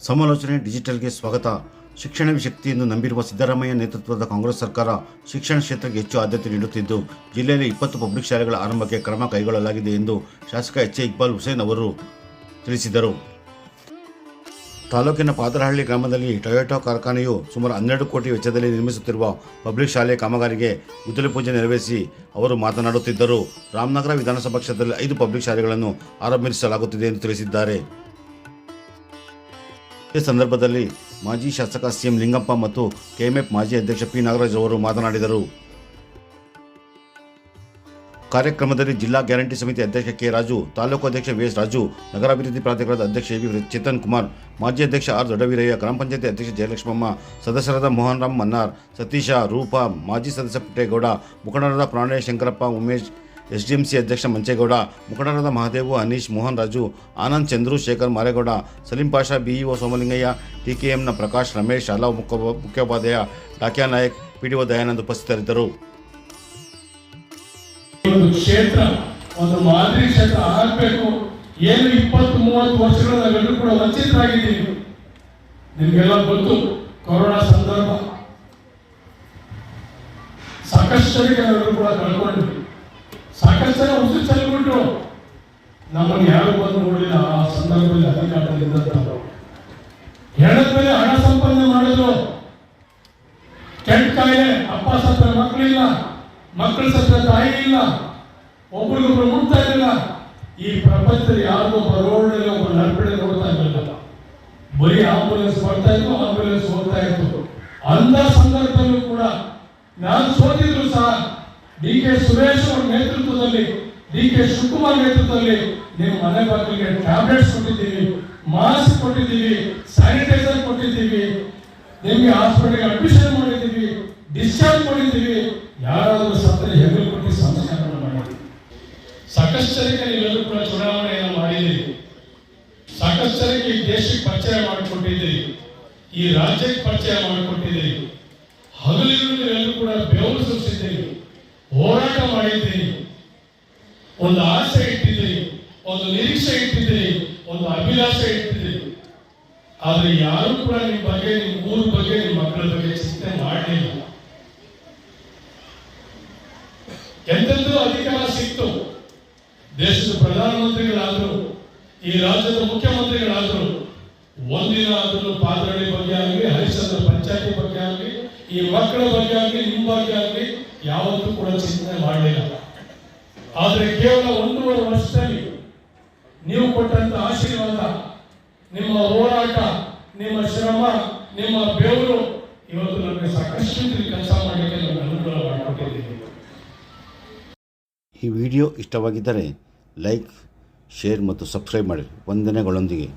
ಸಮಾಲೋಚನೆ ಡಿಜಿಟಲ್ಗೆ ಸ್ವಾಗತ. ಶಿಕ್ಷಣವೇ ಶಕ್ತಿ ಎಂದು ನಂಬಿರುವ ಸಿದ್ದರಾಮಯ್ಯ ನೇತೃತ್ವದ ಕಾಂಗ್ರೆಸ್ ಸರ್ಕಾರ ಶಿಕ್ಷಣ ಕ್ಷೇತ್ರಕ್ಕೆ ಹೆಚ್ಚು ಆದ್ಯತೆ ನೀಡುತ್ತಿದ್ದು, ಜಿಲ್ಲೆಯಲ್ಲಿ 20 ಪಬ್ಲಿಕ್ ಶಾಲೆಗಳ ಆರಂಭಕ್ಕೆ ಕ್ರಮ ಕೈಗೊಳ್ಳಲಾಗಿದೆ ಎಂದು ಶಾಸಕ ಎಚ್.ಎ. ಇಕ್ಬಾಲ್ ಹುಸೇನ್ ಅವರು ತಿಳಿಸಿದರು. ತಾಲೂಕಿನ ಪಾದರಹಳ್ಳಿ ಗ್ರಾಮದಲ್ಲಿ ಟೊಯೋಟಾ ಕಾರ್ಖಾನೆಯು ಸುಮಾರು 12 ಕೋಟಿ ವೆಚ್ಚದಲ್ಲಿ ನಿರ್ಮಿಸುತ್ತಿರುವ ಪಬ್ಲಿಕ್ ಶಾಲೆ ಕಾಮಗಾರಿಗೆ ಗುದ್ದಲಿ ಪೂಜೆ ನೆರವೇರಿಸಿ ಅವರು ಮಾತನಾಡುತ್ತಿದ್ದರು. ರಾಮನಗರ ವಿಧಾನಸಭಾ ಕ್ಷೇತ್ರದಲ್ಲಿ 5 ಪಬ್ಲಿಕ್ ಶಾಲೆಗಳನ್ನು ಆರಂಭಿಸಲಾಗುತ್ತಿದೆ ಎಂದು ತಿಳಿಸಿದ್ದಾರೆ. ಈ ಸಂದರ್ಭದಲ್ಲಿ ಮಾಜಿ ಶಾಸಕ ಸಿ.ಎಂ. ಲಿಂಗಪ್ಪ ಮತ್ತು ಕೆಎಂಎಫ್ ಮಾಜಿ ಅಧ್ಯಕ್ಷ ಪಿ. ನಾಗರಾಜ್ ಅವರು ಮಾತನಾಡಿದರು. ಕಾರ್ಯಕ್ರಮದಲ್ಲಿ ಜಿಲ್ಲಾ ಗ್ಯಾರಂಟಿ ಸಮಿತಿ ಅಧ್ಯಕ್ಷ ಕೆ. ರಾಜು, ತಾಲೂಕು ಅಧ್ಯಕ್ಷ ವಿ. ಎಸ್. ರಾಜು, ನಗರಾಭಿವೃದ್ಧಿ ಪ್ರಾಧಿಕಾರದ ಅಧ್ಯಕ್ಷ ಎ. ಚೇತನ್ ಕುಮಾರ್, ಮಾಜಿ ಅಧ್ಯಕ್ಷ ಆರ್. ದೊಡ್ಡವೀರಯ್ಯ, ಗ್ರಾಮ ಪಂಚಾಯತಿ ಅಧ್ಯಕ್ಷ ಜಯಲಕ್ಷ್ಮಮ್ಮ, ಸದಸ್ಯರಾದ ಮೋಹನ್ ರಾಮ್ ಮನ್ನಾರ್, ಸತೀಶ, ರೂಪ, ಮಾಜಿ ಸದಸ್ಯ ಪುಟ್ಟೇಗೌಡ, ಮುಖಂಡರಾದ ಪ್ರಾಣೇಶ್, ಶಂಕರಪ್ಪ, ಉಮೇಶ್, ಎಸ್ಡಿಎಂಸಿ ಅಧ್ಯಕ್ಷ ಮಂಚೇಗೌಡ, ಮುಖಂಡರಾದ ಮಹಾದೇವು, ಅನೀಶ್, ಮೋಹನ್ ರಾಜು, ಆನಂದ್, ಚಂದ್ರು, ಶೇಖರ್, ಮಾರೇಗೌಡ, ಸಲೀಂ ಪಾಷಾ, ಬಿಇಒ ಸೋಮಲಿಂಗಯ್ಯ, ಟಿಕೆಎಂನ ಪ್ರಕಾಶ್, ರಮೇಶ್, ಶಾಲಾ ಮುಖ್ಯೋಪಾಧ್ಯಾಯ ಡಾಕ್ಯಾ ನಾಯಕ್, ಪಿಡಿಒ ದಯಾನಂದ್ ಉಪಸ್ಥಿತರಿದ್ದರು. ಕ್ಷೇತ್ರ ಒಂದು ಮಾದರಿ ಕ್ಷೇತ್ರ ಆಗಬೇಕು. ಏನು 20-30 ವರ್ಷಗಳು ನಾವೆಲ್ಲರೂ ಕೂಡ ವಂಚಿತರಾಗಿದ್ದೀವಿ. ನಿಮಗೆಲ್ಲ ಗೊತ್ತು, ಕೊರೋನಾ ಸಂದರ್ಭ ಸಾಕಷ್ಟು ಜನರಿಗೆ ನಾವೆಲ್ಲರೂ ಕೂಡ ಕಳ್ಕೊಂಡ್ವಿ. ಸಾಕಷ್ಟು ಜನ ಉಸಿರು ಚಲ್ಬಿಟ್ಟು ನಮ್ಮನ್ನು ಯಾರು ಬಂದು ನೋಡಿಲ್ಲ. ಆ ಸಂದರ್ಭದಲ್ಲಿ ಅಧಿಕಾರದಿಂದ ಹೇಳದ ಮೇಲೆ ಹಣ ಸಂಪಾದನೆ ಮಾಡಿದ್ರು. ಕೆಟ್ಟ ಕಾಯಿಲೆ, ಅಪ್ಪ ಸತ್ತ ಮಕ್ಕಳಿಲ್ಲ, ಮಕ್ಕಳ ಸತ್ತ ತಾಯಿ ಇಲ್ಲ, ಒಬ್ರಿಗೊಬ್ರು ಮುಟ್ತಾ ಇರಲಿಲ್ಲ. ಈ ಪ್ರಪಂಚದಲ್ಲಿ ಯಾರಿಗೂ ಬರೋಡಿಲ್ಲ, ಒಬ್ಬ ನರ್ಪಡೆ ನೋಡ್ತಾ ಇರಲಿಲ್ಲ. ಬರೀ ಆಂಬುಲೆನ್ಸ್ ಬರ್ತಾ ಇತ್ತು, ಆಂಬುಲೆನ್ಸ್ ಹೋಗ್ತಾ ಇತ್ತು. ಅಂಥ ಸಂದರ್ಭದಲ್ಲೂ ಕೂಡ ನಾನು ಸೋತಿದ್ರು ಸಹ ಡಿ.ಕೆ. ಸುರೇಶ್ ಅವರ ನೇತೃತ್ವದಲ್ಲಿ, ಡಿ.ಕೆ. ಶಿವಕುಮಾರ್ ನೇತೃತ್ವದಲ್ಲಿ ನಿಮ್ಮ ಮನೆ ಬಾಗಿಲಿಗೆ ಟ್ಯಾಬ್ಲೆಟ್ಸ್ ಕೊಟ್ಟಿದ್ದೀವಿ, ಮಾಸ್ಕ್ ಕೊಟ್ಟಿದ್ದೀವಿ, ಸ್ಯಾನಿಟೈಸರ್ ಕೊಟ್ಟಿದ್ದೀವಿ, ನಿಮಗೆ ಹಾಸ್ಪಿಟಲ್ಗೆ ಅಡ್ಮಿಷನ್ ಮಾಡಿದ್ದೀವಿ, ಡಿಸ್ಚಾರ್ಜ್ ಮಾಡಿದ್ದೀವಿ. ಯಾರಾದರೂ ಸತ್ತರೆ ಹೆಗಲು ಕೊಟ್ಟು ಸಂಸ್ಕಾರ ಮಾಡಿದ್ದೀವಿ. ಸಾಕಷ್ಟು ಜನಕ್ಕೆ ನೀವೆಲ್ಲರೂ ಕೂಡ ಚುನಾವಣೆಯನ್ನು ಮಾಡಿದ್ದೀರಿ. ಸಾಕಷ್ಟು ಜನಕ್ಕೆ ಈ ದೇಶಕ್ಕೆ ಪರಿಚಯ ಮಾಡಿಕೊಟ್ಟಿದ್ದೀರಿ, ಈ ರಾಜ್ಯಕ್ಕೆ ಪರಿಚಯ ಮಾಡಿಕೊಟ್ಟಿದ್ದೀರಿ. ಹಗಲಿಗೂ ನೀವೆಲ್ಲರೂ ಕೂಡ ಬೆವರು ಸುರಿಸಿದ್ದೀರಿ, ಹೋರಾಟ ಮಾಡಿದ್ದೀರಿ, ಒಂದು ಆಸೆ ಇಟ್ಟಿದ್ದೀರಿ, ಒಂದು ನಿರೀಕ್ಷೆ ಇಟ್ಟಿದ್ದೀರಿ, ಒಂದು ಅಭಿಲಾಷೆ ಇಟ್ಟಿದ್ದೀರಿ. ಆದ್ರೆ ಯಾರು ಕೂಡ ನಿಮ್ಮ ಬಗ್ಗೆ, ನಿಮ್ಮ ಊರ ಬಗ್ಗೆ, ನಿಮ್ಮ ಮಕ್ಕಳ ಬಗ್ಗೆ ಚಿಂತೆ ಮಾಡಲಿಲ್ಲ. ಎಂತೆಂದೂ ಅಧಿಕಾರ ಸಿಕ್ತು, ದೇಶದ ಪ್ರಧಾನಮಂತ್ರಿಗಳಾದ್ರು, ಈ ರಾಜ್ಯದ ಮುಖ್ಯಮಂತ್ರಿಗಳಾದ್ರು, ಒಂದಿನ ಆದರೂ ಪಾದರಳ್ಳಿ ಬಗ್ಗೆ ಆಗಲಿ, ಹರಿಶ್ಚಂದ್ರ ಪಂಚಾಯತಿ ಬಗ್ಗೆ ಆಗಲಿ, ಈ ಮಕ್ಕಳ ಬಗ್ಗೆ ಆಗಲಿ, ನಿಮ್ಮ ಬಗ್ಗೆ ಆಗಲಿ ಯಾವತ್ತೂ ಕೂಡ ಚಿಂತನೆ ಮಾಡಲಿಲ್ಲ. ಆದ್ರೆ ಕೇವಲ 1.5 ವರ್ಷದಲ್ಲಿ ನೀವು ಕೊಟ್ಟಂತ ಆಶೀರ್ವಾದ, ನಿಮ್ಮ ಹೋರಾಟ, ನಿಮ್ಮ ಶ್ರಮ, ನಿಮ್ಮ ಬೆವರು ಇವತ್ತು ನಮಗೆ ಸಾಕಷ್ಟು ಕೆಲಸ ಮಾಡಲಿಕ್ಕೆ ನಮಗೆ ಅನುಕೂಲ ಮಾಡಿಕೊಟ್ಟಿದ್ದೀವಿ. ಈ ವಿಡಿಯೋ ಇಷ್ಟವಾಗಿದ್ದರೆ ಲೈಕ್, ಶೇರ್ ಮತ್ತು ಸಬ್ಸ್ಕ್ರೈಬ್ ಮಾಡಿ. ವಂದನೆಗಳೊಂದಿಗೆ.